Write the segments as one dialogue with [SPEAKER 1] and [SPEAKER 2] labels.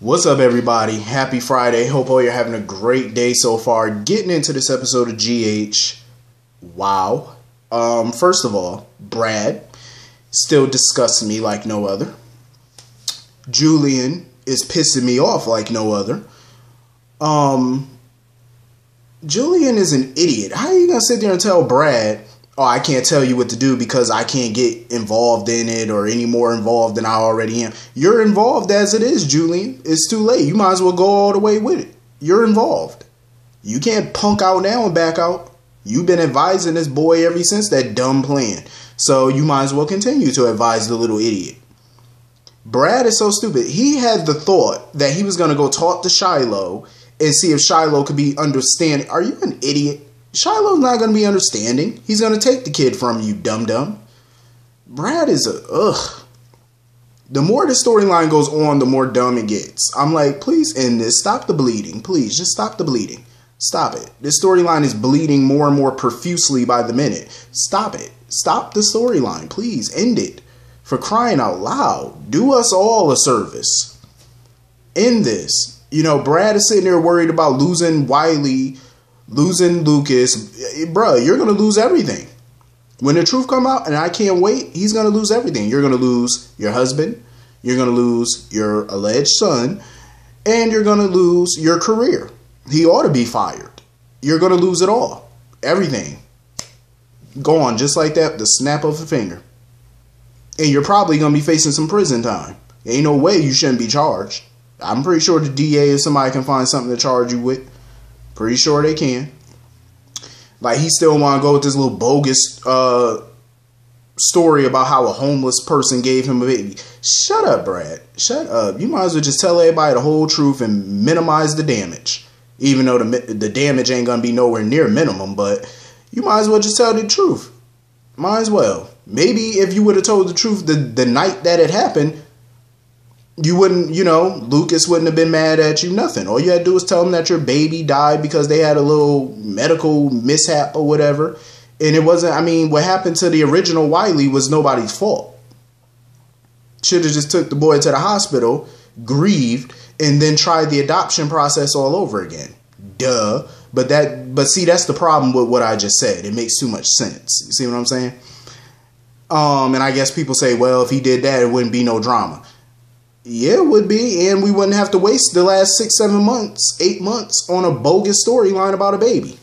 [SPEAKER 1] What's up, everybody? Happy Friday. Hope all you're having a great day so far. Getting into this episode of GH. Wow. First of all, Brad still disgusts me like no other. Julian is pissing me off like no other. Julian is an idiot. How are you gonna sit there and tell Brad, oh, I can't tell you what to do because I can't get involved in it or any more involved than I already am? You're involved as it is, Julian. It's too late. You might as well go all the way with it. You're involved. You can't punk out now and back out. You've been advising this boy ever since that dumb plan. So you might as well continue to advise the little idiot. Brad is so stupid. He had the thought that he was going to go talk to Shiloh and see if Shiloh could be understanding. Are you an idiot? Shiloh's not going to be understanding. He's going to take the kid from you, dum-dum. Brad is ugh. The more the storyline goes on, the more dumb it gets. I'm like, please end this. Stop the bleeding. Please, just stop the bleeding. Stop it. This storyline is bleeding more and more profusely by the minute. Stop it. Stop the storyline. Please, end it. For crying out loud. Do us all a service. End this. You know, Brad is sitting there worried about losing Wiley, losing Lucas. Bruh, you're going to lose everything. When the truth come out, and I can't wait, he's going to lose everything. You're going to lose your husband. You're going to lose your alleged son. And you're going to lose your career. He ought to be fired. You're going to lose it all. Everything. Gone just like that, the snap of a finger. And you're probably going to be facing some prison time. Ain't no way you shouldn't be charged. I'm pretty sure the DA, if somebody can find something to charge you with, pretty sure they can. Like, he still want to go with this little bogus story about how a homeless person gave him a baby. Shut up, Brad. Shut up. You might as well just tell everybody the whole truth and minimize the damage. Even though the damage ain't going to be nowhere near minimum, but you might as well just tell the truth. Might as well. Maybe if you would have told the truth the night that it happened, you wouldn't, Lucas wouldn't have been mad at you, nothing. All you had to do was tell him that your baby died because they had a little medical mishap or whatever. And it wasn't, what happened to the original Wiley was nobody's fault. Should have just took the boy to the hospital, grieved, and then tried the adoption process all over again. Duh. But see, that's the problem with what I just said. It makes too much sense. You see what I'm saying? And I guess people say, well, if he did that, it wouldn't be no drama. Yeah, it would be. And we wouldn't have to waste the last 6, 7 months, 8 months on a bogus storyline about a baby.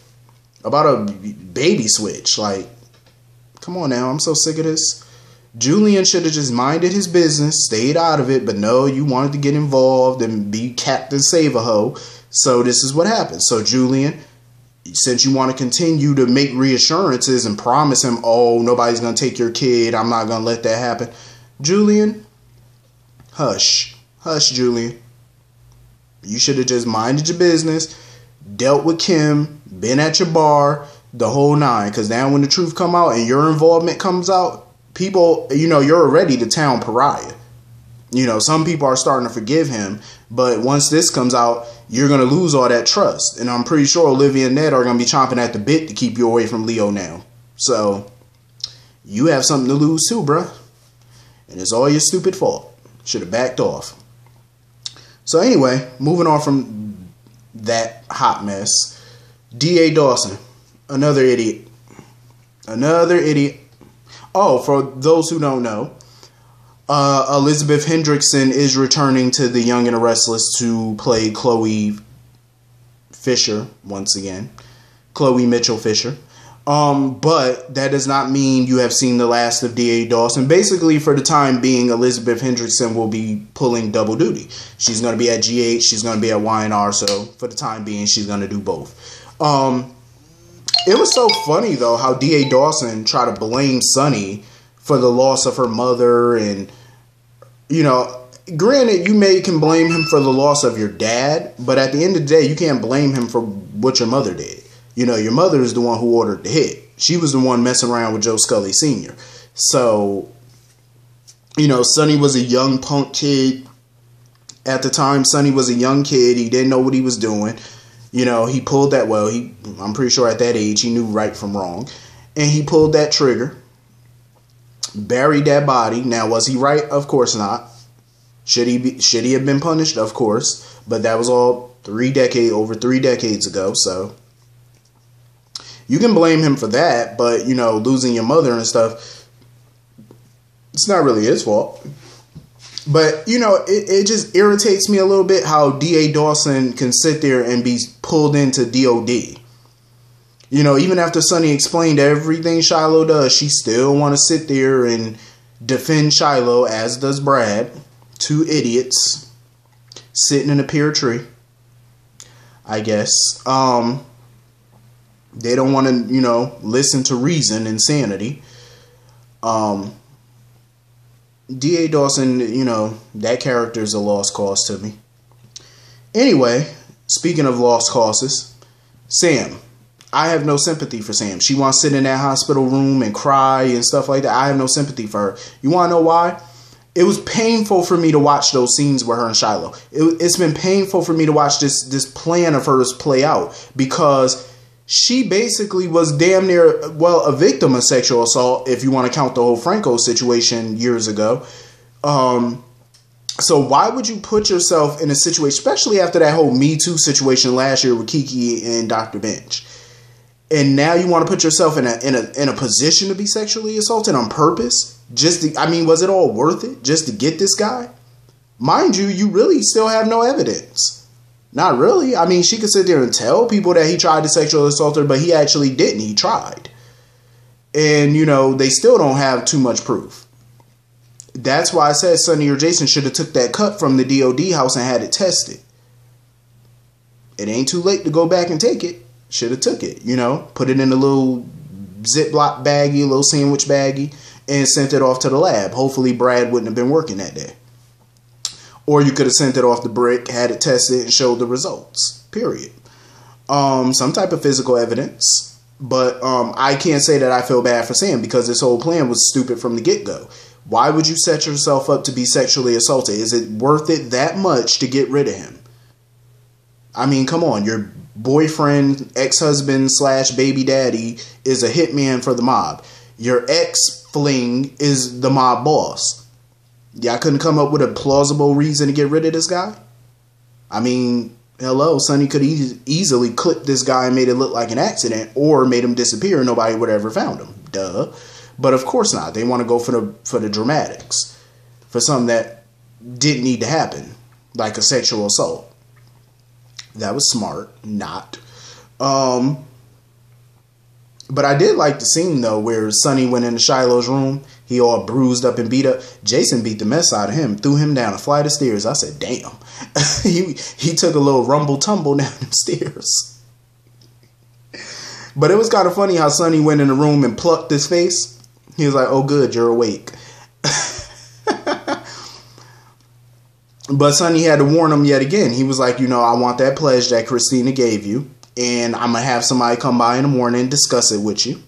[SPEAKER 1] About a baby switch. Like, come on now. I'm so sick of this. Julian should have just minded his business, stayed out of it. But no, you wanted to get involved and be Captain Save-A-Ho. So this is what happened. So Julian, since you want to continue to make reassurances and promise him, oh, nobody's going to take your kid, I'm not going to let that happen. Julian, hush. Hush, Julian. You should have just minded your business, dealt with Kim, been at your bar, the whole nine. Because now when the truth come out and your involvement comes out, people, you're already the town pariah. Some people are starting to forgive him. But once this comes out, you're going to lose all that trust. And I'm pretty sure Olivia and Ned are going to be chomping at the bit to keep you away from Leo now. So you have something to lose too, bruh. And it's all your stupid fault. Should have backed off. So anyway, moving on from that hot mess. D.A. Dawson. Another idiot. Another idiot. Oh, for those who don't know, Elizabeth Hendrickson is returning to The Young and the Restless to play Chloe Fisher once again. Chloe Mitchell Fisher. But that does not mean you have seen the last of D.A. Dawson. Basically, for the time being, Elizabeth Hendrickson will be pulling double duty. She's going to be at GH. She's going to be at YNR. So for the time being, she's going to do both. It was so funny, though, how D.A. Dawson tried to blame Sonny for the loss of her mother. And, granted, you can blame him for the loss of your dad. But at the end of the day, you can't blame him for what your mother did. Your mother is the one who ordered the hit. She was the one messing around with Joe Scully Sr. So, Sonny was a young punk kid. At the time, Sonny was a young kid. He didn't know what he was doing. He pulled that, I'm pretty sure at that age, he knew right from wrong. And he pulled that trigger. Buried that body. Now, was he right? Of course not. Should he have been punished? Of course, but that was all over 3 decades ago. So you can blame him for that, but you know, losing your mother and stuff, it's not really his fault. But you know, it just irritates me a little bit how D.A. Dawson can sit there and be pulled into DOD. You know, even after Sonny explained everything Shiloh does, she still want to sit there and defend Shiloh, as does Brad. 2 idiots sitting in a pear tree, I guess. They don't want to, you know, listen to reason and sanity. D.A. Dawson, you know, that character is a lost cause to me. Anyway, speaking of lost causes, Sam. I have no sympathy for Sam. She wants to sit in that hospital room and cry and stuff like that. I have no sympathy for her. You want to know why? It was painful for me to watch those scenes with her and Shiloh. It's been painful for me to watch this plan of hers play out, because she basically was damn near, well, a victim of sexual assault, if you want to count the whole Franco situation years ago. So why would you put yourself in a situation, especially after that whole Me Too situation last year with Kiki and Dr. Bench? And now you want to put yourself in a position to be sexually assaulted on purpose? Was it all worth it just to get this guy? Mind you, you really still have no evidence. Not really. I mean, she could sit there and tell people that he tried to sexually assault her, but he actually didn't. He tried. And, you know, they still don't have too much proof. That's why I said Sonny or Jason should have took that cut from the DOD house and had it tested. It ain't too late to go back and take it. Should have took it, you know, put it in a little Ziploc baggie, a little sandwich baggie, and sent it off to the lab. Hopefully Brad wouldn't have been working that day. Or you could have sent it off the brick, had it tested, and showed the results. Period. Some type of physical evidence. But I can't say that I feel bad for Sam, because this whole plan was stupid from the get-go. Why would you set yourself up to be sexually assaulted? Is it worth it that much to get rid of him? I mean, come on, your boyfriend, ex-husband / baby daddy is a hitman for the mob. Your ex-fling is the mob boss. Y'all couldn't come up with a plausible reason to get rid of this guy? I mean, hello, Sonny could easily clip this guy and made it look like an accident, or made him disappear and nobody would have ever found him. Duh. But of course not. They want to go for the dramatics. For something that didn't need to happen. Like a sexual assault. That was smart. Not. But I did like the scene, though, where Sonny went into Shiloh's room. He all bruised up and beat up. Jason beat the mess out of him. Threw him down a flight of stairs. I said, damn. he took a little rumble-tumble down them stairs. But it was kind of funny how Sonny went in the room and plucked his face. He was like, oh, good, you're awake. But Sonny had to warn him yet again. He was like, you know, I want that pledge that Christina gave you. And I'm going to have somebody come by in the morning and discuss it with you.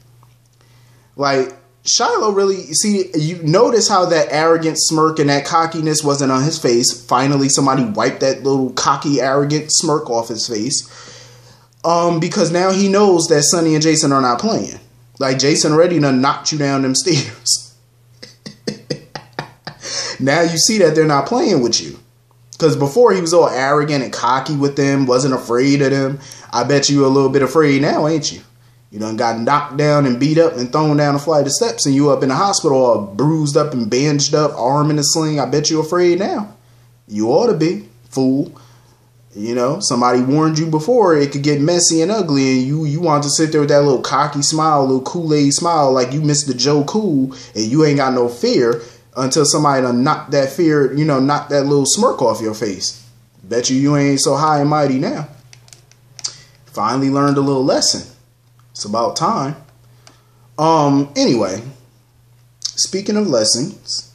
[SPEAKER 1] Like, Shiloh really, see, you notice how that arrogant smirk and that cockiness wasn't on his face. Finally, somebody wiped that little cocky, arrogant smirk off his face. Because now he knows that Sonny and Jason are not playing. Like, Jason already done knocked you down them stairs. Now you see that they're not playing with you. Because before he was all arrogant and cocky with them, wasn't afraid of them. I bet you a little bit afraid now, ain't you? You done got knocked down and beat up and thrown down a flight of steps, and you up in the hospital all bruised up and bandaged up, arm in a sling. I bet you afraid now. You ought to be, fool. You know, somebody warned you before it could get messy and ugly, and you want to sit there with that little cocky smile, little Kool-Aid smile like you Mr. Joe Cool, and you ain't got no fear until somebody done knocked that fear, you know, knocked that little smirk off your face. Bet you ain't so high and mighty now. Finally learned a little lesson. It's about time. Anyway, speaking of lessons,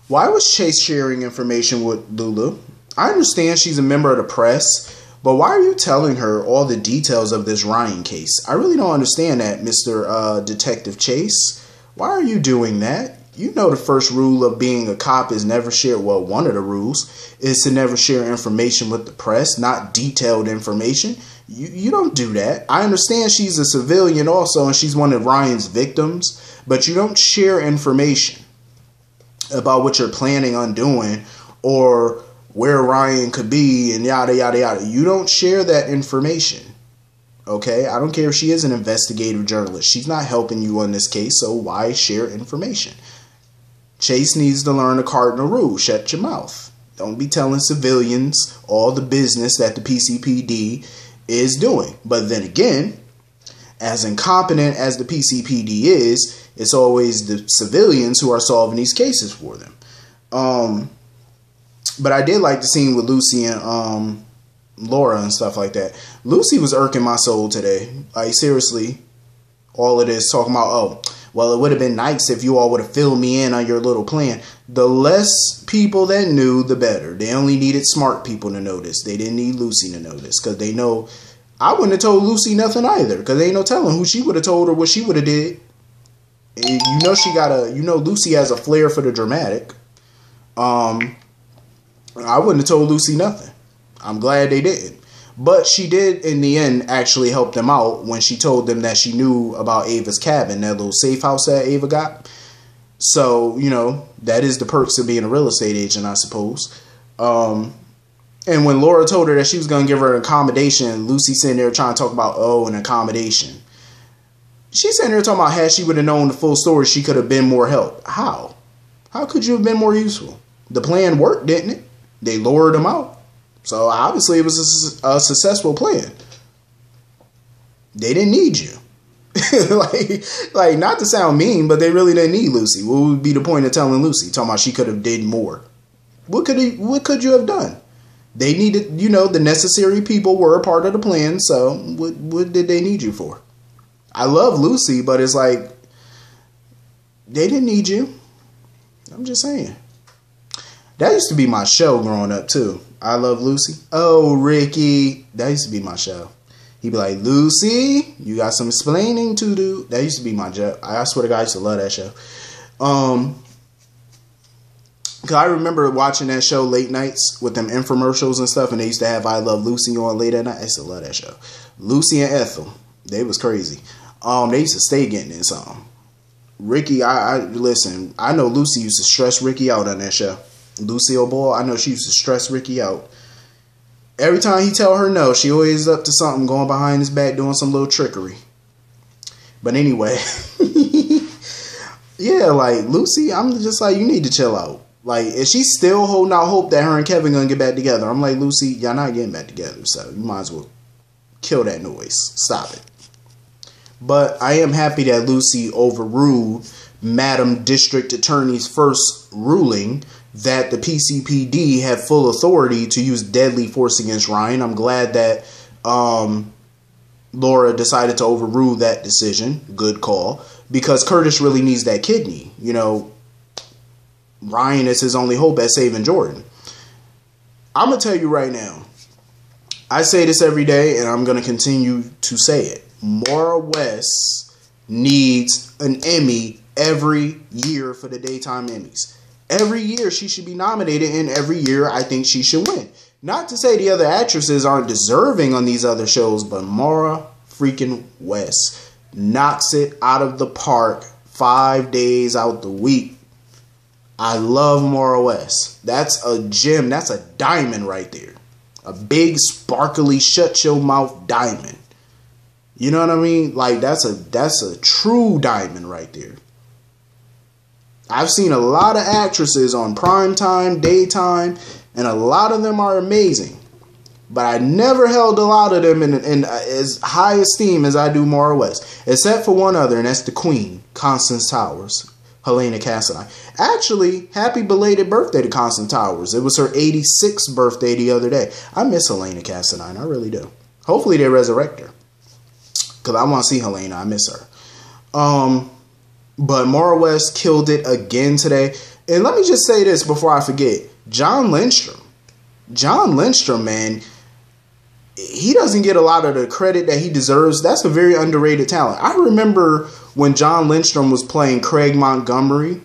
[SPEAKER 1] why was Chase sharing information with Lulu? I understand she's a member of the press, but why are you telling her all the details of this Ryan case? I really don't understand that, Mr. Detective Chase. Why are you doing that? You know the first rule of being a cop is never share, well, one of the rules is to never share information with the press, not detailed information. You don't do that. I understand she's a civilian also, and she's one of Ryan's victims, but you don't share information. about what you're planning on doing or where Ryan could be and yada, yada, yada. You don't share that information. Okay? I don't care if she is an investigative journalist. She's not helping you on this case, so why share information? Chase needs to learn a cardinal rule. Shut your mouth. Don't be telling civilians all the business that the PCPD is doing. But then again, as incompetent as the PCPD is, it's always the civilians who are solving these cases for them. But I did like the scene with Lucy and Laura and stuff like that. Lucy was irking my soul today. Like, seriously, all of this talking about, oh, well, it would have been nice if you all would have filled me in on your little plan. The less people that knew, the better. They only needed smart people to know this. They didn't need Lucy to know this because they know. I wouldn't have told Lucy nothing either because there ain't no telling who she would have told or what she would have did. And Lucy has a flair for the dramatic. I wouldn't have told Lucy nothing. I'm glad they didn't. But she did, in the end, actually help them out when she told them that she knew about Ava's cabin, that little safe house that Ava got. So, that is the perks of being a real estate agent, I suppose. And when Laura told her that she was going to give her an accommodation, Lucy sitting there trying to talk about, an accommodation. She's sitting there talking about how she would have known the full story, she could have been more help. How? How could you have been more useful? The plan worked, didn't it? They lured them out. So obviously it was a successful plan. They didn't need you. like not to sound mean, but they really didn't need Lucy. What would be the point of telling Lucy? Talking about she could have did more. What could you have done? They needed, the necessary people were a part of the plan. So what did they need you for? I love Lucy, but it's like they didn't need you. I'm just saying. That used to be my show growing up too. I Love Lucy. Oh, Ricky. That used to be my show. He'd be like, Lucy, you got some explaining to do. That used to be my job. I swear to God, I used to love that show. Cause I remember watching that show late nights with them infomercials and stuff, and they used to have I Love Lucy on late at night. I used to love that show. Lucy and Ethel, they was crazy. They used to stay getting in something. Ricky, I listen. I know Lucy used to stress Ricky out on that show. Lucille Ball, I know she used to stress Ricky out. Every time he tell her no, she always up to something, going behind his back, doing some little trickery. But anyway, yeah, like Lucy, I'm just like, you need to chill out. Like, if she's still holding out hope that her and Kevin gonna get back together, I'm like, Lucy, y'all not getting back together, so you might as well kill that noise. Stop it. But I am happy that Lucy overruled Madam District Attorney's first ruling that the PCPD had full authority to use deadly force against Ryan. I'm glad that Laura decided to overrule that decision. Good call. Because Curtis really needs that kidney. Ryan is his only hope at saving Jordan. I'm going to tell you right now. I say this every day, and I'm going to continue to say it. Maura West needs an Emmy every year for the daytime Emmys. Every year she should be nominated, and every year I think she should win. Not to say the other actresses aren't deserving on these other shows, but Maura freaking West knocks it out of the park 5 days out the week. I love Maura West. That's a gem. That's a diamond right there. A big, sparkly, shut your mouth diamond. You know what I mean? Like, that's a true diamond right there. I've seen a lot of actresses on primetime, daytime, and a lot of them are amazing. But I never held a lot of them in as high esteem as I do Maura West. Except for one other, and that's the Queen, Constance Towers, Helena Cassadine. Actually, happy belated birthday to Constance Towers. It was her 86th birthday the other day. I miss Helena Cassadine. I really do. Hopefully they resurrect her. Because I want to see Helena. I miss her. But Maura West killed it again today. And let me just say this before I forget. John Lindstrom. John Lindstrom, man, he doesn't get a lot of the credit that he deserves. That's a very underrated talent. I remember when John Lindstrom was playing Craig Montgomery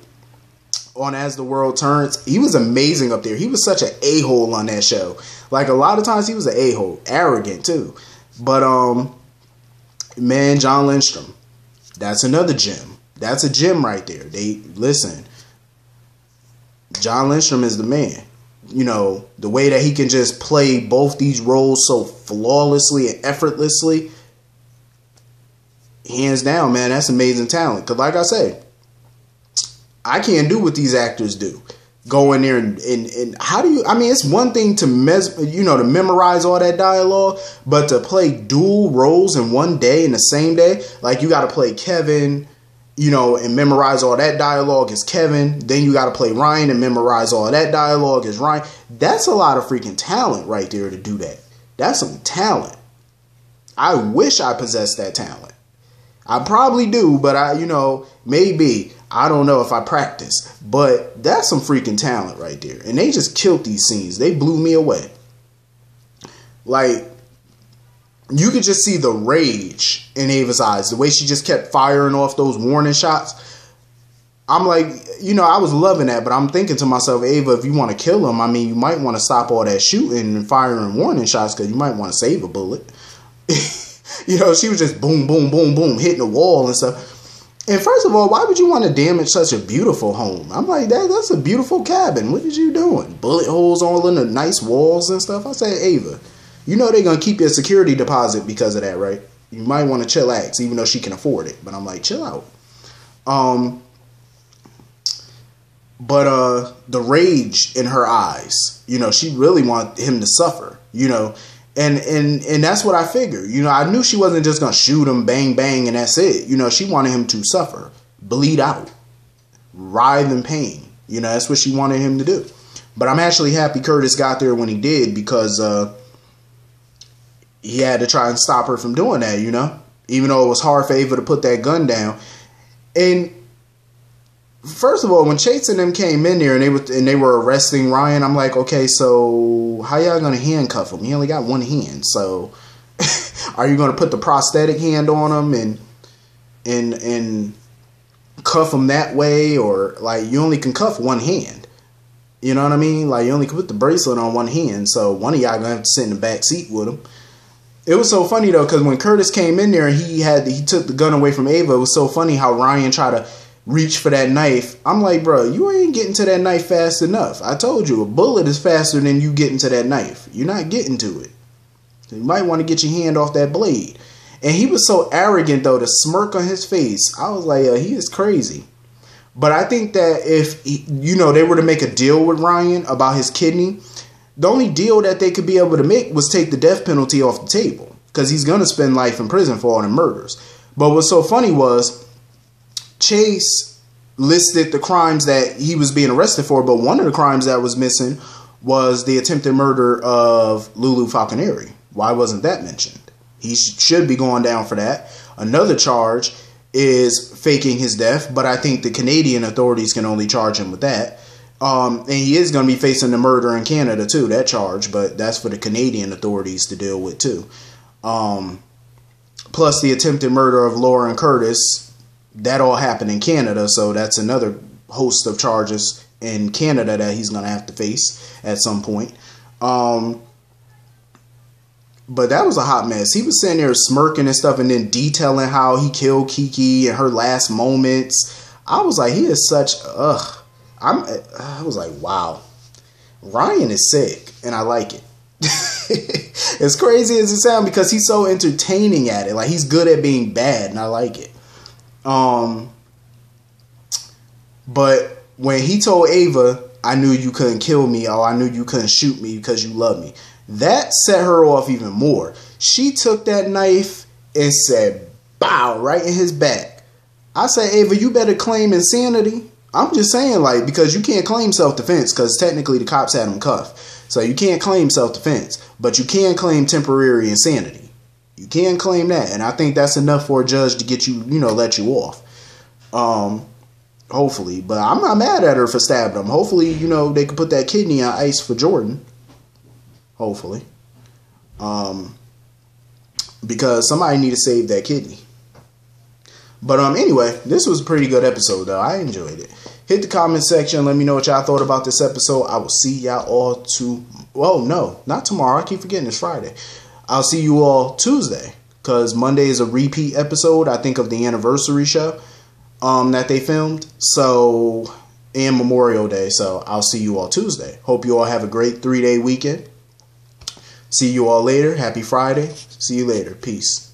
[SPEAKER 1] on As the World Turns. He was amazing up there. He was such an a-hole on that show. Like, a lot of times he was an a-hole. Arrogant, too. But, man, John Lindstrom. That's another gem. That's a gem right there. Listen. John Lindstrom is the man. You know, the way that he can just play both these roles so flawlessly and effortlessly, hands down, man, that's amazing talent. Because like I say, I can't do what these actors do. Go in there and how do you, I mean, it's one thing to to memorize all that dialogue, but to play dual roles in one day, in the same day, like you got to play Kevin, and memorize all that dialogue as Kevin. Then you got to play Ryan and memorize all that dialogue as Ryan. That's a lot of freaking talent right there to do that. That's some talent. I wish I possessed that talent. I probably do, but maybe. I don't know if I practice, but that's some freaking talent right there. And they just killed these scenes. They blew me away. Like, you could just see the rage in Ava's eyes. The way she just kept firing off those warning shots. I'm like, I was loving that, but I'm thinking to myself, Ava, if you want to kill him, I mean, you might want to stop all that shooting and firing warning shots because you might want to save a bullet. She was just boom, boom, boom, boom, hitting the wall and stuff. And first of all, why would you want to damage such a beautiful home? I'm like, that's a beautiful cabin. What is you doing? Bullet holes all in the nice walls and stuff. I said, Ava, they're going to keep your security deposit because of that, right? You might want to chillax, even though she can afford it. But I'm like, chill out. But the rage in her eyes, she really wanted him to suffer, And that's what I figured. I knew she wasn't just going to shoot him, bang, bang, and that's it. She wanted him to suffer, bleed out, writhe in pain. That's what she wanted him to do. But I'm actually happy Curtis got there when he did because he had to try and stop her from doing that, Even though it was hard for Ava to put that gun down. And first of all, when Chase and them came in there and they were arresting Ryan, I'm like, okay, so how y'all gonna handcuff him? He only got one hand, so are you gonna put the prosthetic hand on him and cuff him that way, or like you only can cuff one hand? You know what I mean? Like you only can put the bracelet on one hand, so one of y'all gonna have to sit in the back seat with him. It was so funny though, because when Curtis came in there, he took the gun away from Ava. It was so funny how Ryan tried to reach for that knife. I'm like, bro, you ain't getting to that knife fast enough. I told you, a bullet is faster than you getting to that knife. You're not getting to it. So you might want to get your hand off that blade. And he was so arrogant, though, the smirk on his face. I was like, he is crazy. But I think that if, they were to make a deal with Ryan about his kidney, the only deal that they could be able to make was take the death penalty off the table. Because he's going to spend life in prison for all the murders. But what's so funny was, Chase listed the crimes that he was being arrested for, but one of the crimes that was missing was the attempted murder of Lulu Falconeri. Why wasn't that mentioned? He should be going down for that. Another charge is faking his death, but I think the Canadian authorities can only charge him with that. And he is going to be facing the murder in Canada too, that charge, but that's for the Canadian authorities to deal with too. Plus the attempted murder of Laura and Curtis. That all happened in Canada, so that's another host of charges in Canada that he's going to have to face at some point. But that was a hot mess. He was sitting there smirking and stuff and then detailing how he killed Kiki and her last moments. I was like, he is such, I was like, wow. Ryan is sick, and I like it. As crazy as it sounds, because he's so entertaining at it. Like, he's good at being bad, and I like it. But when he told Ava, I knew you couldn't kill me, or I knew you couldn't shoot me because you love me, that set her off even more. She took that knife and said, bow, right in his back. I said, Ava, you better claim insanity. I'm just saying, like, because you can't claim self-defense because technically the cops had him cuffed. So you can't claim self-defense, but you can claim temporary insanity. You can claim that, and I think that's enough for a judge to get you, let you off. Hopefully, but I'm not mad at her for stabbing him. Hopefully, they could put that kidney on ice for Jordan. Hopefully. Because somebody need to save that kidney. But anyway, this was a pretty good episode, though. I enjoyed it. Hit the comment section. Let me know what y'all thought about this episode. I will see y'all all not tomorrow. I keep forgetting it's Friday. I'll see you all Tuesday, because Monday is a repeat episode, I think, of the anniversary show that they filmed. So and Memorial Day. So I'll see you all Tuesday. Hope you all have a great 3-day weekend. See you all later. Happy Friday. See you later. Peace.